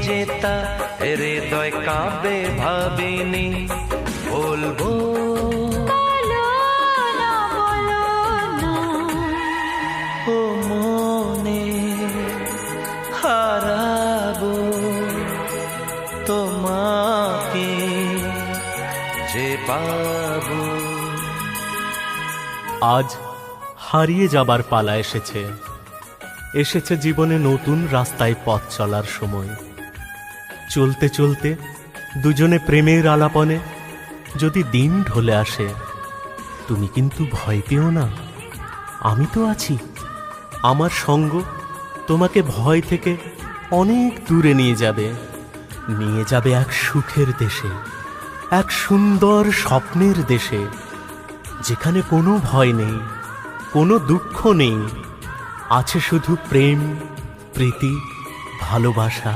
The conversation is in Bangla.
যেতা হৃদয় কাঁবে ভাবিনি বলবো ও মনে হারাবো তোমাকে যে পাবো। আজ হারিয়ে যাবার পালা এসেছে, এসেছে জীবনে নতুন রাস্তায় পথ চলার সময়। চলতে চলতে দুজনে প্রেমের আলাপনে যদি দিন ঢলে আসে, তুমি কিন্তু ভয় পেও না, আমি তো আছি। আমার সঙ্গ তোমাকে ভয় থেকে অনেক দূরে নিয়ে যাবে, নিয়ে যাবে এক সুখের দেশে, এক সুন্দর স্বপ্নের দেশে, যেখানে কোনো ভয় নেই, কোনো দুঃখ নেই, আছে শুধু প্রেম, প্রীতি, ভালোবাসা